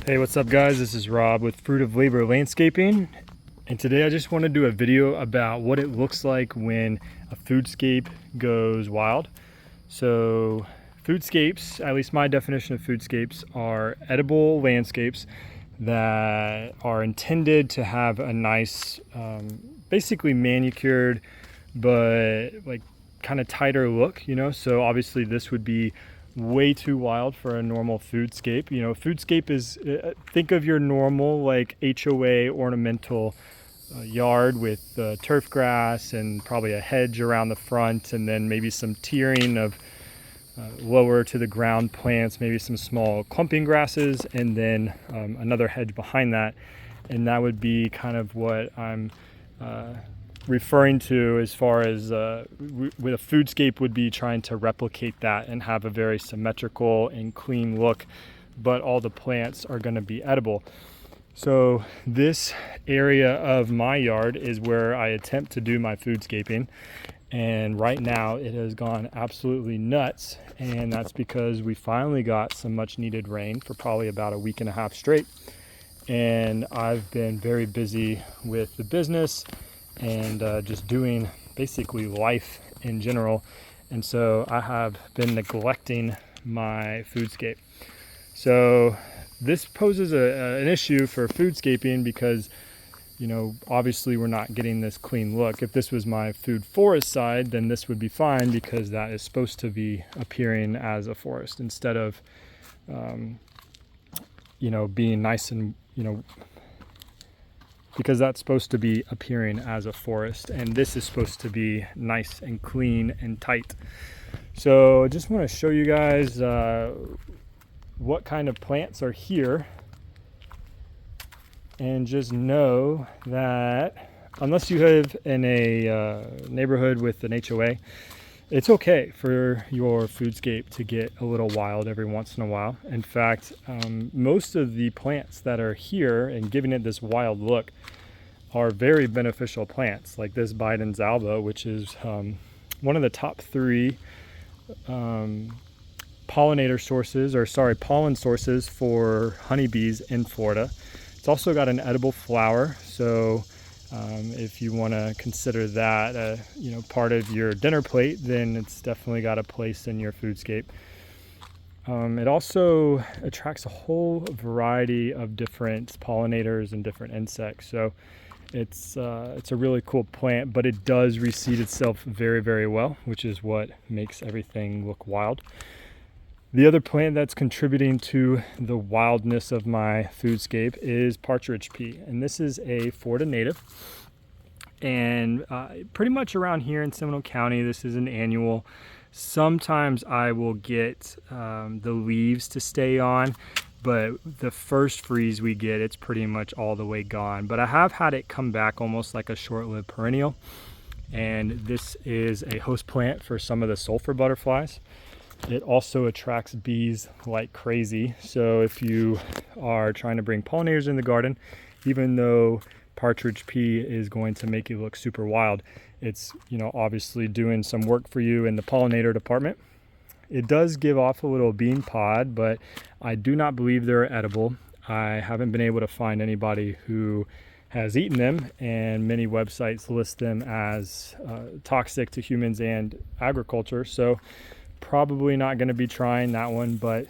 Hey, what's up guys? This is Rob with Fruit of Labor Landscaping, and today I just want to do a video about what it looks like when a foodscape goes wild. So foodscapes, at least my definition of foodscapes, are edible landscapes that are intended to have a nice, basically manicured, but like kind of tighter look, you know? So obviously this would be way too wild for a normal foodscape. You know, foodscape is, think of your normal like HOA ornamental yard with turf grass and probably a hedge around the front, and then maybe some tiering of lower to the ground plants, maybe some small clumping grasses, and then another hedge behind that. And that would be kind of what I'm referring to as far as with a foodscape would be trying to replicate that and have a very symmetrical and clean look, but all the plants are going to be edible. So this area of my yard is where I attempt to do my foodscaping, and right now it has gone absolutely nuts, and that's because we finally got some much needed rain for probably about a week and a half straight, and I've been very busy with the business and just doing basically life in general, and so I have been neglecting my foodscape. So this poses an issue for foodscaping because, you know, obviously we're not getting this clean look. If this was my food forest side, then this would be fine because that is supposed to be appearing as a forest instead of you know, being nice and, you know, because that's supposed to be appearing as a forest, and this is supposed to be nice and clean and tight. So I just want to show you guys what kind of plants are here, and just know that unless you live in a neighborhood with an HOA, it's okay for your foodscape to get a little wild every once in a while. In fact, most of the plants that are here and giving it this wild look are very beneficial plants, like this Biden's Alba, which is one of the top 3 pollen sources for honeybees in Florida. It's also got an edible flower, so if you want to consider that you know, part of your dinner plate, then it's definitely got a place in your foodscape. It also attracts a whole variety of different pollinators and different insects, so it's a really cool plant, but it does reseed itself very, very well, which is what makes everything look wild. The other plant that's contributing to the wildness of my foodscape is partridge pea, and this is a Florida native. And pretty much around here in Seminole County, this is an annual. Sometimes I will get the leaves to stay on, but the first freeze we get, it's pretty much all the way gone. But I have had it come back almost like a short-lived perennial, and this is a host plant for some of the sulfur butterflies. It also attracts bees like crazy. So if you are trying to bring pollinators in the garden, even though partridge pea is going to make you look super wild, it's, you know, obviously doing some work for you in the pollinator department. It does give off a little bean pod, but I do not believe they're edible. I haven't been able to find anybody who has eaten them, and many websites list them as toxic to humans and agriculture. So probably not going to be trying that one, but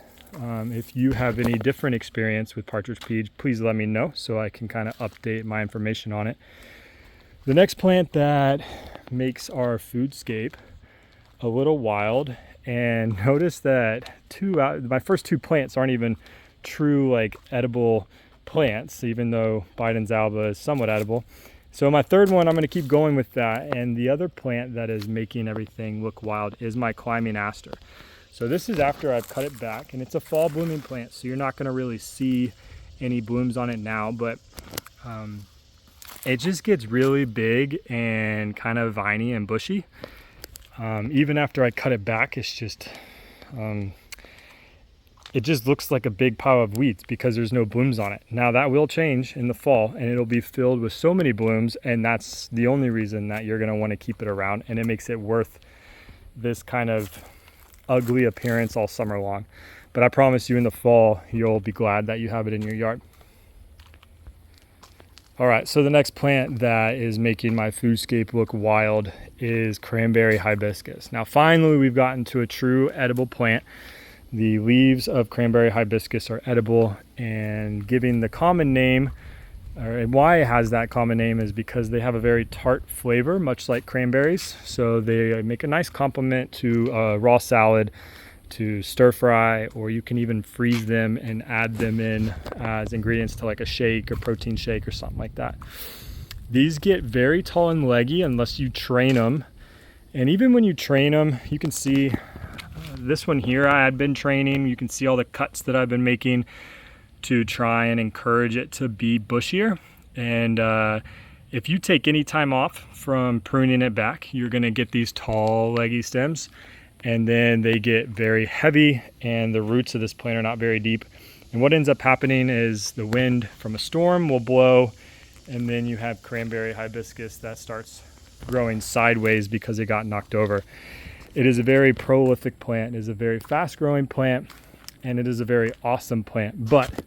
if you have any different experience with partridge pea, please let me know so I can kind of update my information on it. The next plant that makes our foodscape a little wild, and notice that my first 2 plants aren't even true like edible plants, even though Biden's Alba is somewhat edible. So my third one, I'm going to keep going with that, and the other plant that is making everything look wild is my climbing aster. So this is after I've cut it back, and it's a fall blooming plant, so you're not going to really see any blooms on it now, but it just gets really big and kind of viney and bushy. Even after I cut it back, it's just it just looks like a big pile of weeds because there's no blooms on it. Now that will change in the fall, and it'll be filled with so many blooms, and that's the only reason that you're going to want to keep it around, and it makes it worth this kind of ugly appearance all summer long. But I promise you in the fall, you'll be glad that you have it in your yard. All right, so the next plant that is making my foodscape look wild is Cranberry Hibiscus. Now finally we've gotten to a true edible plant. The leaves of Cranberry Hibiscus are edible, and giving the common name, and why it has that common name, is because they have a very tart flavor, much like cranberries. So they make a nice complement to a raw salad, to stir fry, or you can even freeze them and add them in as ingredients to like a shake or protein shake or something like that. These get very tall and leggy unless you train them. And even when you train them, you can see this one here I had been training. You can see all the cuts that I've been making to try and encourage it to be bushier. And if you take any time off from pruning it back, you're gonna get these tall, leggy stems. And then they get very heavy, and the roots of this plant are not very deep. And what ends up happening is the wind from a storm will blow, and then you have Cranberry Hibiscus that starts growing sideways because it got knocked over. It is a very prolific plant. It is a very fast growing plant, and it is a very awesome plant, but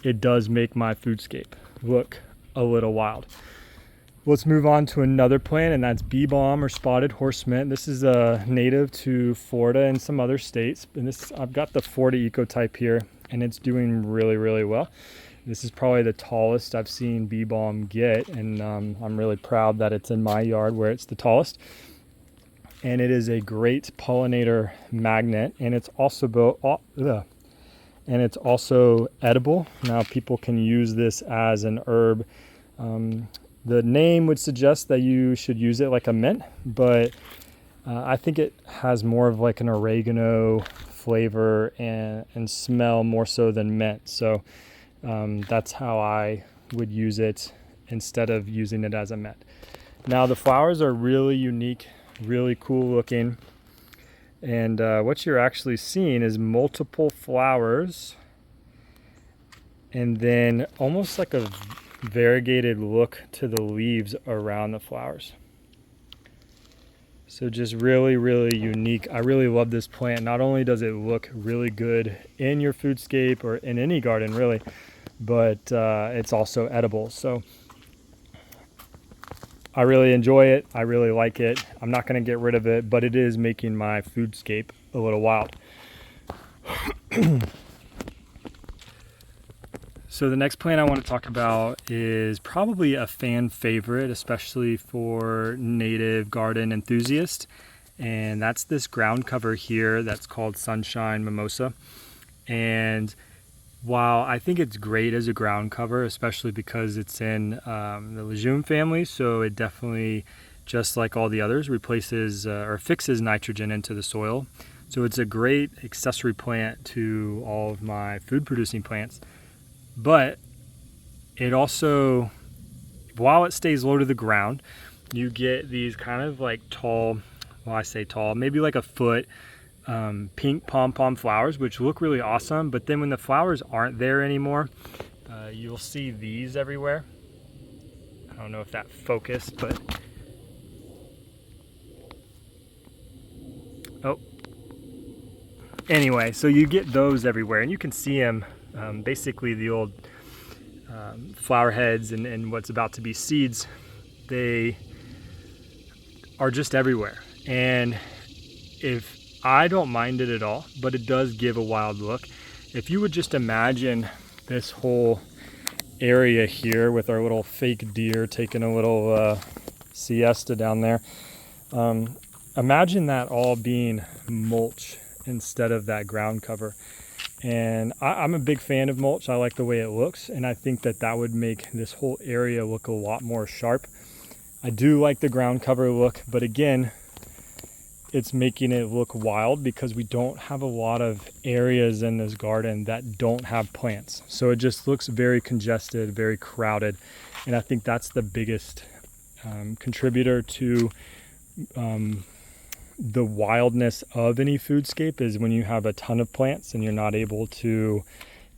it does make my foodscape look a little wild. Let's move on to another plant, and that's bee balm or spotted horse mint. This is a native to Florida and some other states. And this, I've got the Florida ecotype here, and it's doing really, really well. This is probably the tallest I've seen bee balm get, and I'm really proud that it's in my yard where it's the tallest. And it is a great pollinator magnet, and it's also edible. Now people can use this as an herb. The name would suggest that you should use it like a mint, but I think it has more of like an oregano flavor and smell more so than mint. So that's how I would use it instead of using it as a mint. Now the flowers are really unique, really cool looking. And what you're actually seeing is multiple flowers, and then almost like a variegated look to the leaves around the flowers. So just really, really unique. I really love this plant. Not only does it look really good in your foodscape or in any garden really, but it's also edible. So I really enjoy it. I really like it. I'm not going to get rid of it, but it is making my foodscape a little wild. So the next plant I want to talk about is probably a fan favorite, especially for native garden enthusiasts. And that's this ground cover here that's called Sunshine Mimosa. And while I think it's great as a ground cover, especially because it's in the legume family, so it definitely, just like all the others, replaces or fixes nitrogen into the soil. So it's a great accessory plant to all of my food producing plants. But it also, while it stays low to the ground, you get these kind of like tall, well I say tall, maybe like a foot, pink pom-pom flowers, which look really awesome. But then when the flowers aren't there anymore, you'll see these everywhere. I don't know if that focused, but oh, anyway, so you get those everywhere, and you can see them. Basically the old flower heads and what's about to be seeds, they are just everywhere. And if I don't mind it at all, but it does give a wild look. If you would just imagine this whole area here with our little fake deer taking a little siesta down there, imagine that all being mulch instead of that ground cover. And I'm a big fan of mulch. I like the way it looks, and I think that that would make this whole area look a lot more sharp. I do like the ground cover look, but again, it's making it look wild because we don't have a lot of areas in this garden that don't have plants. So it just looks very congested, very crowded, and I think that's the biggest contributor to the wildness of any foodscape, is when you have a ton of plants and you're not able to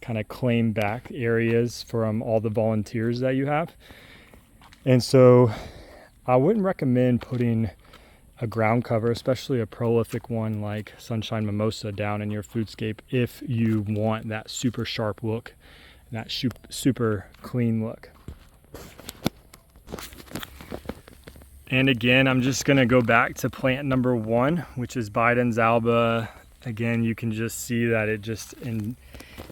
kind of claim back areas from all the volunteers that you have. And so I wouldn't recommend putting a ground cover, especially a prolific one like Sunshine Mimosa, down in your foodscape if you want that super sharp look, that super clean look. And again, I'm just gonna go back to plant number 1, which is Biden's Alba. Again, you can just see that it just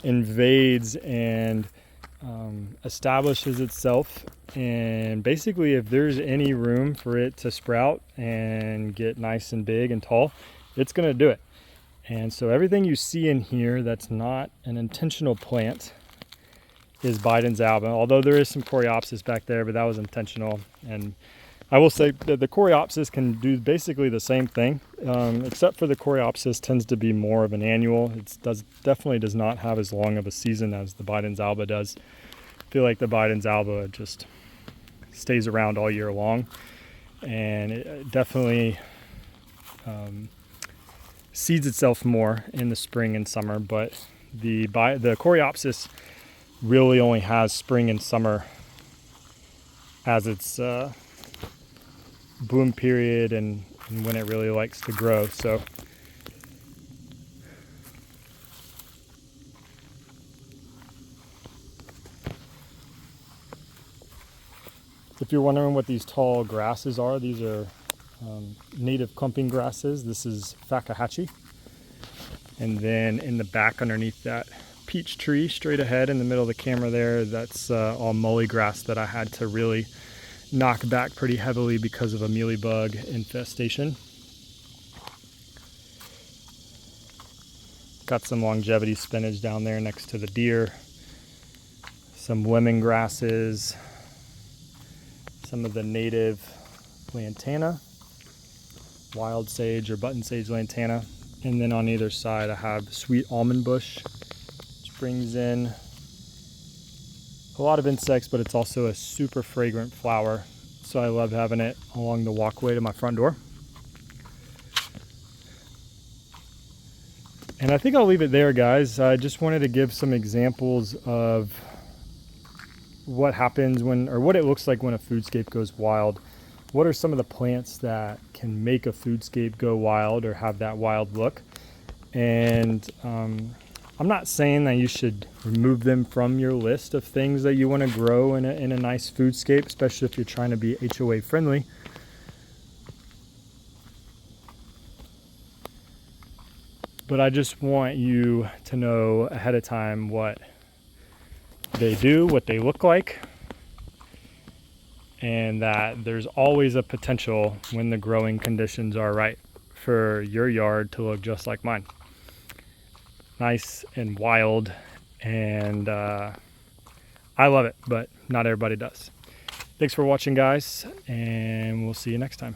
invades and establishes itself. And basically, if there's any room for it to sprout and get nice and big and tall, it's gonna do it. And so everything you see in here that's not an intentional plant is Biden's Alba, although there is some Coreopsis back there, but that was intentional. And I will say that the Coreopsis can do basically the same thing, except for the Coreopsis tends to be more of an annual. It definitely does not have as long of a season as the Biden's Alba does. I feel like the Biden's Alba just stays around all year long, and it definitely seeds itself more in the spring and summer, but the Coreopsis really only has spring and summer as its bloom period and when it really likes to grow. So if you're wondering what these tall grasses are, these are native clumping grasses. This is Fakahatchee. And then in the back underneath that peach tree straight ahead in the middle of the camera there, that's all mully grass that I had to really knock back pretty heavily because of a mealybug infestation. Got some longevity spinach down there next to the deer, some lemon grasses, some of the native lantana, wild sage or button sage lantana, and then on either side I have sweet almond bush, which brings in a lot of insects, but it's also a super fragrant flower, so I love having it along the walkway to my front door. And I think I'll leave it there, guys. I just wanted to give some examples of what happens when, or what it looks like when a foodscape goes wild. What are some of the plants that can make a foodscape go wild or have that wild look? And I'm not saying that you should remove them from your list of things that you want to grow in a nice foodscape, especially if you're trying to be HOA friendly. But I just want you to know ahead of time what they do, what they look like, and that there's always a potential when the growing conditions are right for your yard to look just like mine. Nice and wild, and I love it, but not everybody does. Thanks for watching, guys, and we'll see you next time.